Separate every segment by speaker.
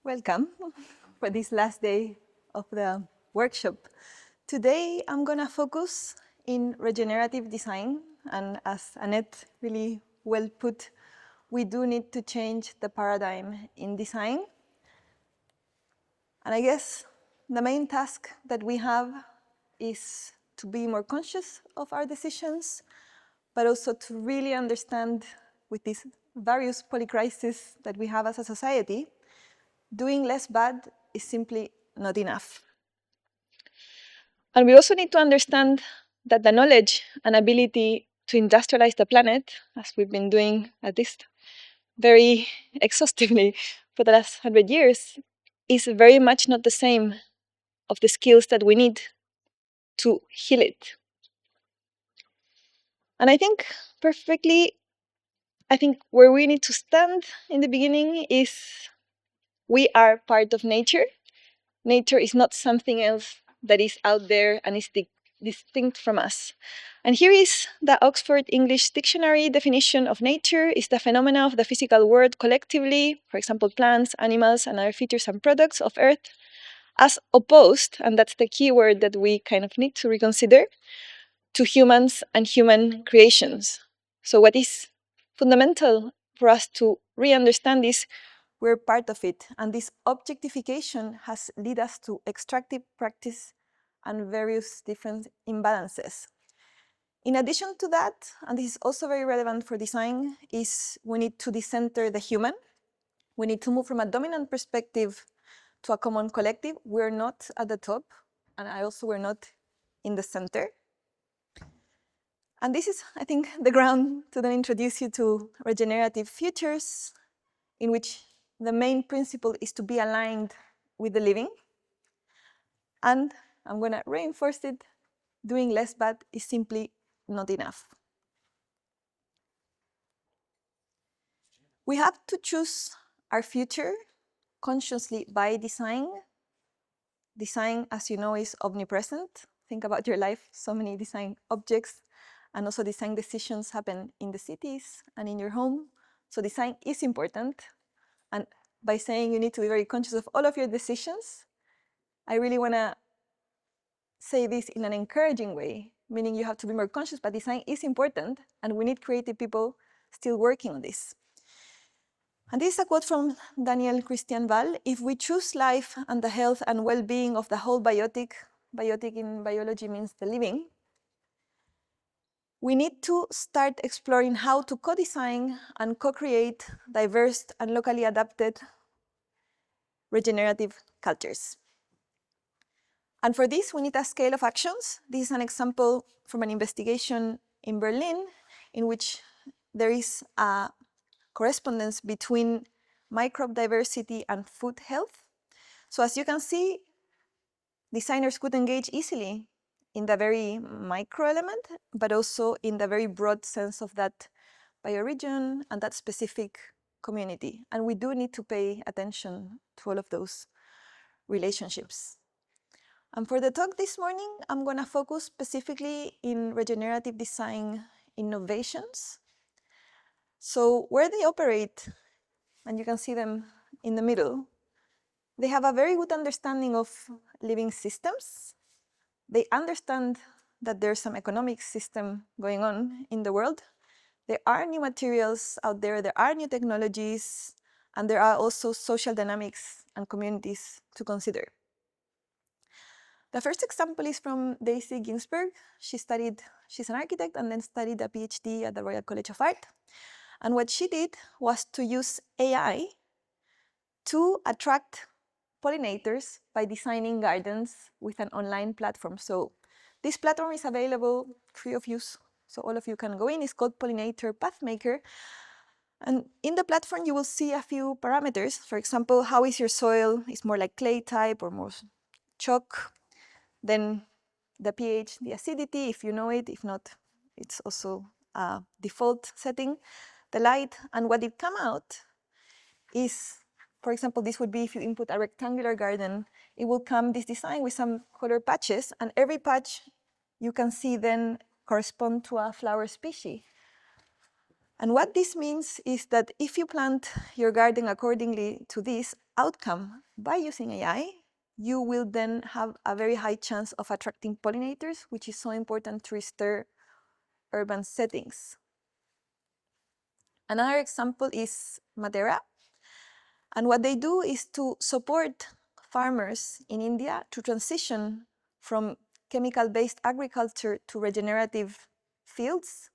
Speaker 1: Welcome for this last day of the workshop. Today I'm going to focus in regenerative design, and as Annette really well put, we do need to change the paradigm in design. And I guess the main task that we have is to be more conscious of our decisions, but also to really understand with these various polycrises that we have as a society, doing less bad is simply not enough. And we also need to understand that the knowledge and ability to industrialize the planet, as we've been doing at least very exhaustively for the last 100 years, is very much not the same of the skills that we need to heal it. And I think where we need to stand in the beginning is we are part of nature. Nature is not something else that is out there and is distinct from us. And here is the Oxford English Dictionary definition of nature: is the phenomena of the physical world collectively, for example, plants, animals, and other features and products of Earth, as opposed, and that's the key word that we kind of need to reconsider, to humans and human creations. So what is fundamental for us to re-understand is we're part of it, and this objectification has led us to extractive practice and various different imbalances. In addition to that, and this is also very relevant for design, is we need to decenter the human. We need to move from a dominant perspective to a common collective. We're not at the top, and we're not in the center. And this is, I think, the ground to then introduce you to regenerative futures, in which the main principle is to be aligned with the living. And I'm going to reinforce it, doing less bad is simply not enough. We have to choose our future consciously by design. Design, as you know, is omnipresent. Think about your life, so many design objects, and also design decisions happen in the cities and in your home. So design is important. And by saying you need to be very conscious of all of your decisions, I really want to say this in an encouraging way, meaning you have to be more conscious, but design is important, and we need creative people still working on this. And this is a quote from Daniel Christian Val: if we choose life and the health and well-being of the whole biotic in biology means the living, we need to start exploring how to co-design and co-create diverse and locally adapted regenerative cultures. And for this, we need a scale of actions. This is an example from an investigation in Berlin in which there is a correspondence between microbe diversity and food health. So as you can see, designers could engage easily in the very micro element, but also in the very broad sense of that bioregion and that specific community. And we do need to pay attention to all of those relationships. And for the talk this morning, I'm going to focus specifically in regenerative design innovations. So where they operate, and you can see them in the middle, they have a very good understanding of living systems. They understand that there's some economic system going on in the world. There are new materials out there, there are new technologies, and there are also social dynamics and communities to consider. The first example is from Daisy Ginsberg. She's an architect and then studied a PhD at the Royal College of Art. And what she did was to use AI to attract pollinators by designing gardens with an online platform. So this platform is available free of use, so all of you can go in. It's called Pollinator Pathmaker. And in the platform, you will see a few parameters. For example, how is your soil? Is more like clay type or more chalk? Then the pH, the acidity, if you know it. If not, it's also a default setting. The light, and what it come out is, for example, this would be if you input a rectangular garden, it will come this design with some color patches, and every patch you can see then correspond to a flower species. And what this means is that if you plant your garden accordingly to this outcome by using AI, you will then have a very high chance of attracting pollinators, which is so important to restore urban settings. Another example is Madeira. And what they do is to support farmers in India to transition from chemical-based agriculture to regenerative fields.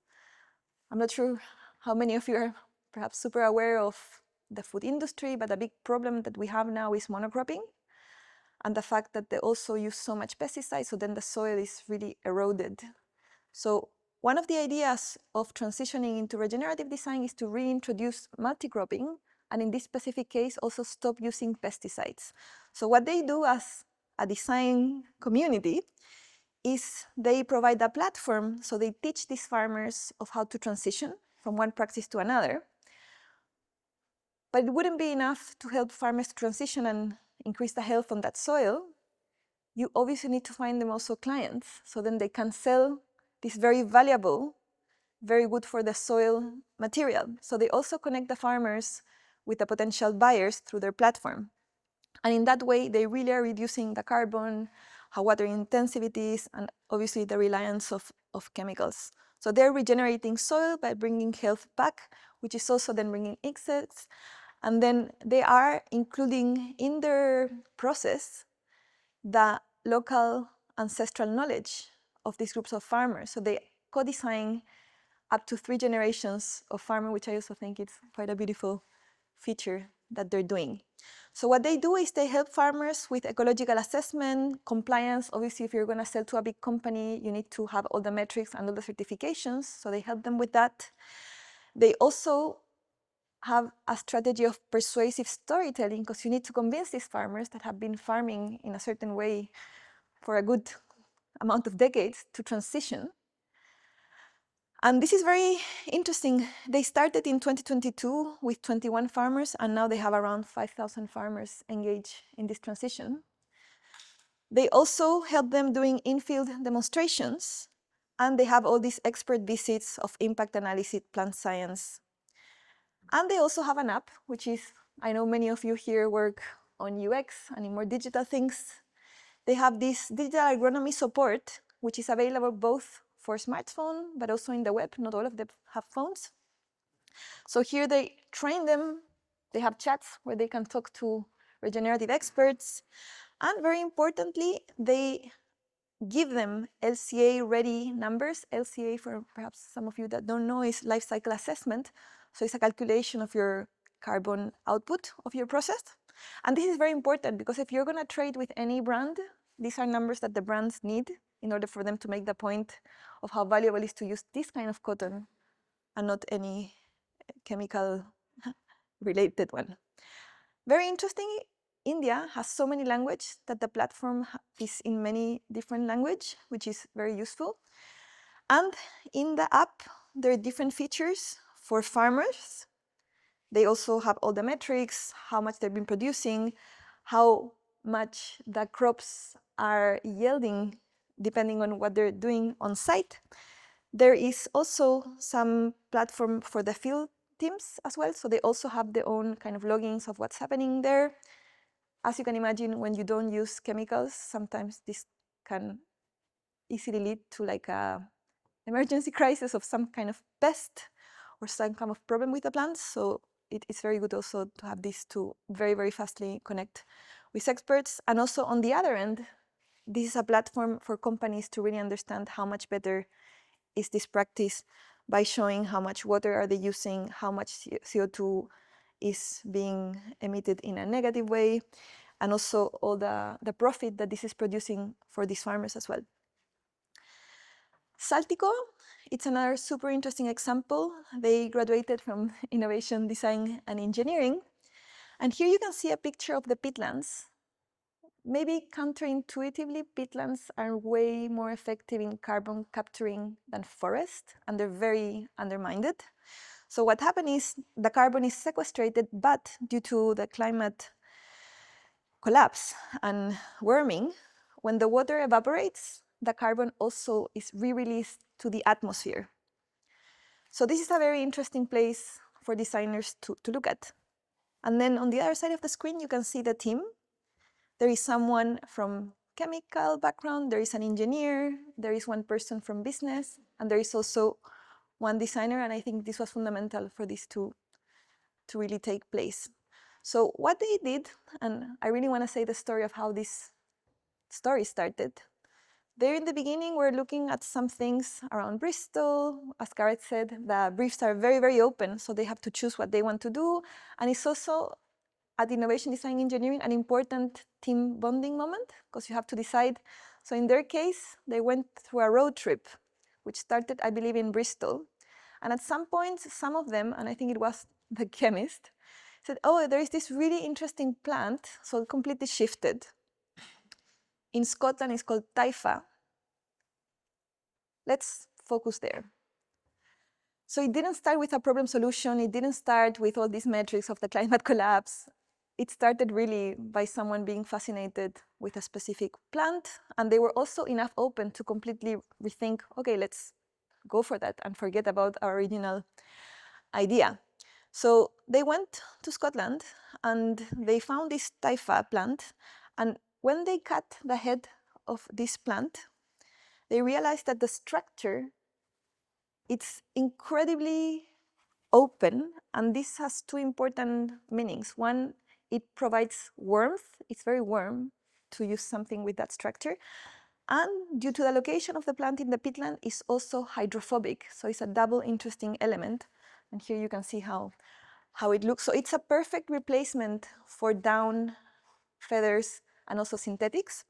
Speaker 1: I'm not sure how many of you are perhaps super aware of the food industry, but a big problem that we have now is monocropping and the fact that they also use so much pesticides, so then the soil is really eroded. So one of the ideas of transitioning into regenerative design is to reintroduce multi-cropping, and in this specific case, also stop using pesticides. So what they do as a design community is they provide a platform, so they teach these farmers of how to transition from one practice to another. But it wouldn't be enough to help farmers to transition and increase the health on that soil. You obviously need to find them also clients, so then they can sell this very valuable, very good for the soil material. So they also connect the farmers with the potential buyers through their platform. And in that way, they really are reducing the carbon, how water intensive it is, and obviously the reliance of chemicals. So they're regenerating soil by bringing health back, which is also then bringing insects. And then they are including in their process the local ancestral knowledge of these groups of farmers. So they co-design up to 3 generations of farming, which I also think is quite a beautiful feature that they're doing. So what they do is they help farmers with ecological assessment, compliance. Obviously, if you're going to sell to a big company, you need to have all the metrics and all the certifications. So they help them with that. They also have a strategy of persuasive storytelling, because you need to convince these farmers that have been farming in a certain way for a good amount of decades to transition. And this is very interesting. They started in 2022 with 21 farmers, and now they have around 5,000 farmers engaged in this transition. They also help them doing in-field demonstrations, and they have all these expert visits of impact analysis, plant science. And they also have an app, which is, I know many of you here work on UX and in more digital things. They have this digital agronomy support, which is available both for smartphone, but also in the web. Not all of them have phones. So here they train them. They have chats where they can talk to regenerative experts. And very importantly, they give them LCA-ready numbers. LCA, for perhaps some of you that don't know, is life cycle assessment. So it's a calculation of your carbon output of your process. And this is very important, because if you're going to trade with any brand, these are numbers that the brands need in order for them to make the point of how valuable it is to use this kind of cotton and not any chemical related one. Very interesting, India has so many languages that the platform is in many different languages, which is very useful. And in the app, there are different features for farmers. They also have all the metrics, how much they've been producing, how much the crops are yielding, depending on what they're doing on site. There is also some platform for the field teams as well, so they also have their own kind of loggings of what's happening there. As you can imagine, when you don't use chemicals, sometimes this can easily lead to like a emergency crisis of some kind of pest or some kind of problem with the plants. So it's very good also to have these to very, very fastly connect with experts. And also on the other end, this is a platform for companies to really understand how much better is this practice by showing how much water are they using, how much CO2 is being emitted in a negative way, and also all the profit that this is producing for these farmers as well. Saltico, it's another super interesting example. They graduated from innovation, design, and engineering. And here you can see a picture of the peatlands. Maybe counterintuitively, peatlands are way more effective in carbon capturing than forests, and they're very undermined. So what happened is the carbon is sequestrated, but due to the climate collapse and warming, when the water evaporates, the carbon also is re-released to the atmosphere. So this is a very interesting place for designers to look at. And then on the other side of the screen, you can see the team. There is someone from chemical background, there is an engineer, there is one person from business, and there is also one designer, and I think this was fundamental for this to really take place. So what they did, and I really want to say the story of how this story started. There in the beginning, we're looking at some things around Bristol. As Gareth said, the briefs are very, very open, so they have to choose what they want to do. And it's also, at innovation design engineering, an important team bonding moment, because you have to decide. So in their case, they went through a road trip, which started, I believe, in Bristol. And at some point, some of them, and I think it was the chemist, said, oh, there is this really interesting plant, so it completely shifted. In Scotland, it's called Taifa. Let's focus there. So it didn't start with a problem solution. It didn't start with all these metrics of the climate collapse. It started really by someone being fascinated with a specific plant. And they were also enough open to completely rethink, okay, let's go for that and forget about our original idea. So they went to Scotland and they found this Taifa plant. And when they cut the head of this plant, they realized that the structure, it's incredibly open, and this has two important meanings. One, it provides warmth. It's very warm to use something with that structure. And due to the location of the plant in the peatland, it's also hydrophobic. So it's a double interesting element. And here you can see how it looks. So it's a perfect replacement for down, feathers, and also synthetics.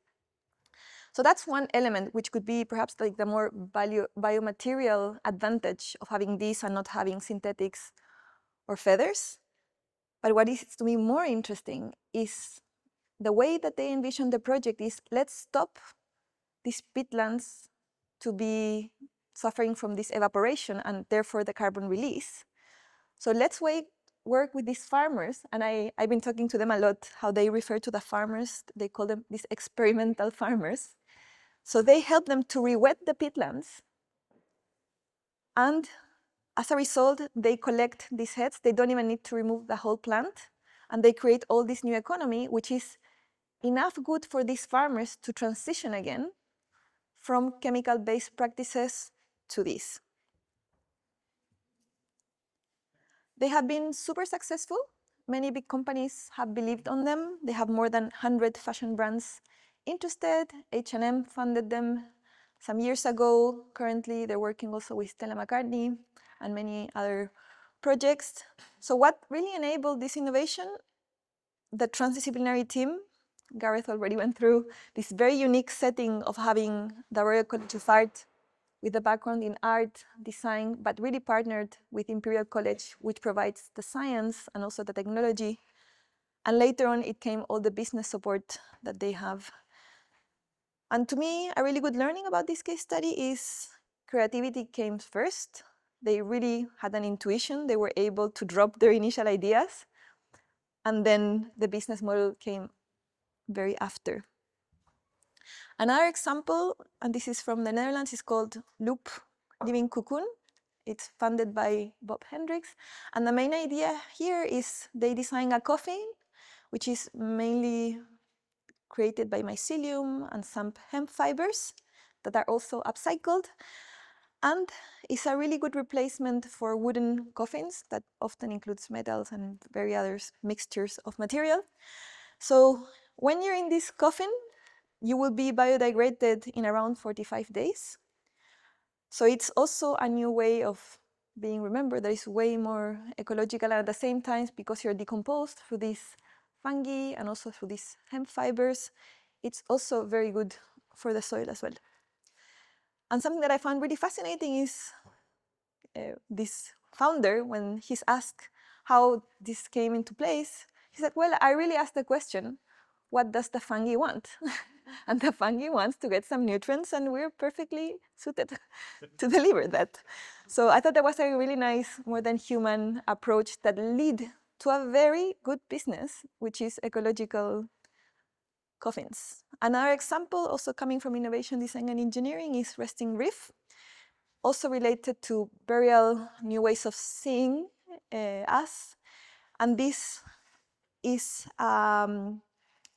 Speaker 1: So that's one element, which could be perhaps like the more biomaterial advantage of having this and not having synthetics or feathers. But what is to me more interesting is the way that they envision the project is, let's stop these peatlands to be suffering from this evaporation and therefore the carbon release. So let's work with these farmers, and I've been talking to them a lot, how they refer to the farmers, they call them these experimental farmers. So they help them to re-wet the peatlands, and as a result, they collect these heads. They don't even need to remove the whole plant, and they create all this new economy, which is enough good for these farmers to transition again from chemical-based practices to this. They have been super successful. Many big companies have believed on them. They have more than 100 fashion brands interested. H&M funded them some years ago. Currently, they're working also with Stella McCartney and many other projects. So what really enabled this innovation? The transdisciplinary team. Gareth already went through this very unique setting of having the Royal College of Art with a background in art, design, but really partnered with Imperial College, which provides the science and also the technology. And later on, it came all the business support that they have. And to me, a really good learning about this case study is creativity came first. They really had an intuition. They were able to drop their initial ideas. And then the business model came very after. Another example, and this is from the Netherlands, is called Loop Living Cocoon. It's funded by Bob Hendricks. And the main idea here is they design a coffin, which is mainly created by mycelium and some hemp fibers that are also upcycled. And it's a really good replacement for wooden coffins that often includes metals and various other mixtures of material. So when you're in this coffin, you will be biodegraded in around 45 days. So it's also a new way of being remembered that is way more ecological, and at the same time, because you're decomposed through these fungi and also through these hemp fibers, it's also very good for the soil as well. And something that I found really fascinating is this founder, when he's asked how this came into place, he said, well, I really asked the question, what does the fungi want? And the fungi wants to get some nutrients, and we're perfectly suited to deliver that. So I thought that was a really nice, more than human approach that lead to a very good business, which is ecological coffins. Another example, also coming from innovation design and engineering, is Resting Reef. also related to burial new ways of seeing us. And this is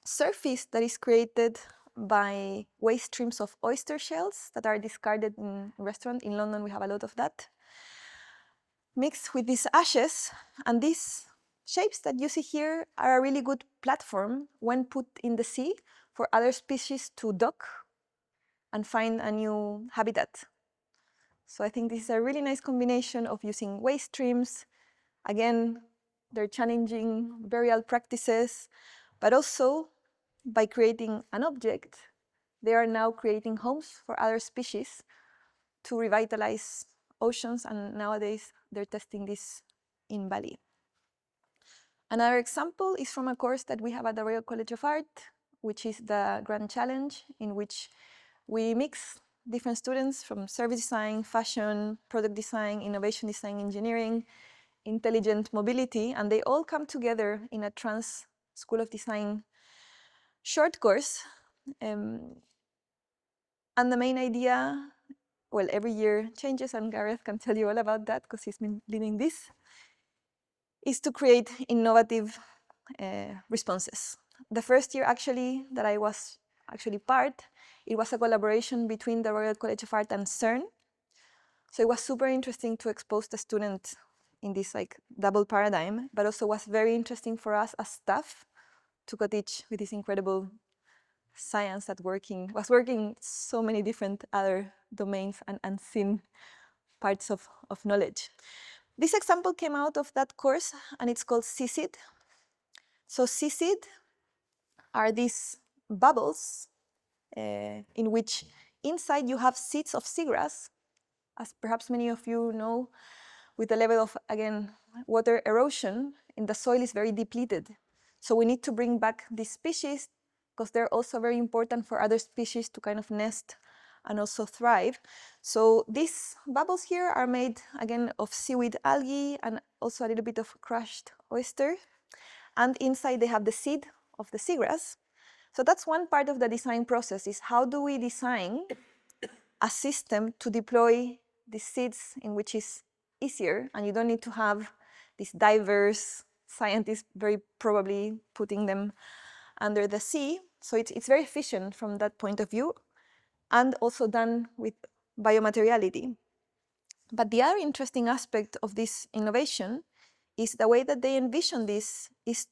Speaker 1: surface that is created by waste streams of oyster shells that are discarded in restaurants. In London, we have a lot of that, mixed with these ashes. And these shapes that you see here are a really good platform when put in the sea for other species to dock and find a new habitat. So I think this is a really nice combination of using waste streams. Again, they're challenging burial practices, but also by creating an object, they are now creating homes for other species to revitalize oceans, and nowadays they're testing this in Bali. Another example is from a course that we have at the Royal College of Art, which is the Grand Challenge, in which we mix different students from service design, fashion, product design, innovation design, engineering, intelligent mobility, and they all come together in a trans School of Design short course. And the main idea, well, every year changes, and Gareth can tell you all about that because he's been leading this, is to create innovative responses. The first year actually that I was actually part, it was a collaboration between the Royal College of Art and CERN. So it was super interesting to expose the student in this like double paradigm, but also was very interesting for us as staff to co-teach with this incredible science that was working so many different other domains and unseen parts of knowledge. This example came out of that course, and it's called seaseed. So seaseed are these bubbles in which inside you have seeds of seagrass. As perhaps many of you know, with the level of, again, water erosion, in the soil is very depleted. So we need to bring back these species because they're also very important for other species to kind of nest and also thrive. So these bubbles here are made, again, of seaweed algae and also a little bit of crushed oyster. And inside they have the seed of the seagrass. So that's one part of the design process, is how do we design a system to deploy the seeds in which is easier, and you don't need to have these diverse scientists very probably putting them under the sea. So it's very efficient from that point of view, and also done with biomateriality. But the other interesting aspect of this innovation is the way that they envision this is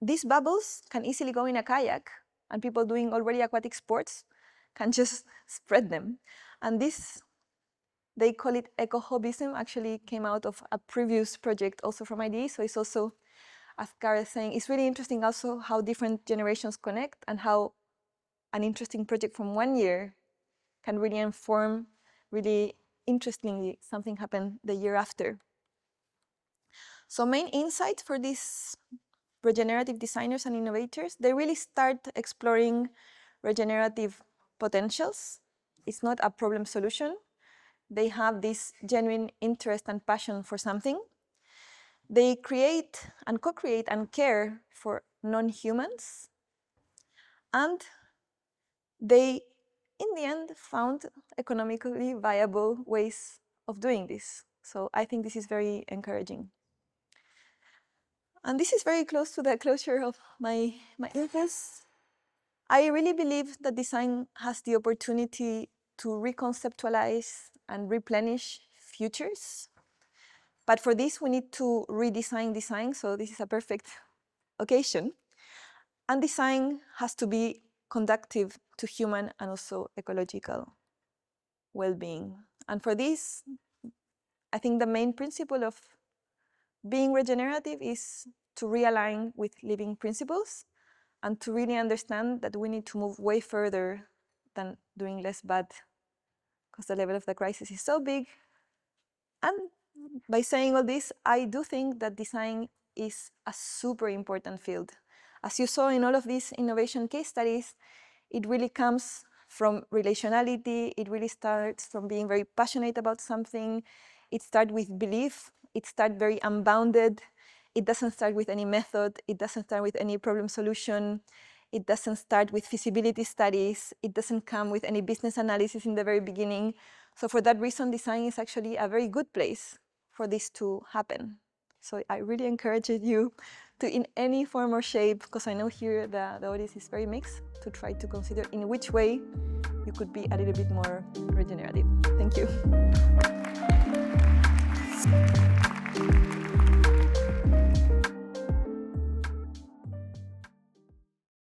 Speaker 1: these bubbles can easily go in a kayak, and people doing already aquatic sports can just spread them. And this, they call it eco-hobbyism, actually came out of a previous project also from IDE. So it's also, as Gareth is saying, it's really interesting also how different generations connect and how an interesting project from one year can really inform, really interestingly, something happened the year after. So main insight for these regenerative designers and innovators, they really start exploring regenerative potentials. It's not a problem solution. They have this genuine interest and passion for something. They create and co-create and care for non-humans. And they, in the end, found economically viable ways of doing this. So I think this is very encouraging. And this is very close to the closure of my interest. I really believe that design has the opportunity to reconceptualize and replenish futures. But for this, we need to redesign design. So this is a perfect occasion. And design has to be conducive to human and also ecological well-being. And for this, I think the main principle of being regenerative is to realign with living principles and to really understand that we need to move way further than doing less bad, because the level of the crisis is so big. And by saying all this, I do think that design is a super important field. As you saw in all of these innovation case studies, it really comes from relationality. It really starts from being very passionate about something. It starts with belief. It starts very unbounded. It doesn't start with any method. It doesn't start with any problem solution. It doesn't start with feasibility studies. It doesn't come with any business analysis in the very beginning. So for that reason, design is actually a very good place for this to happen. So I really encourage you to, in any form or shape, because I know here the audience is very mixed, to try to consider in which way you could be a little bit more regenerative. Thank you.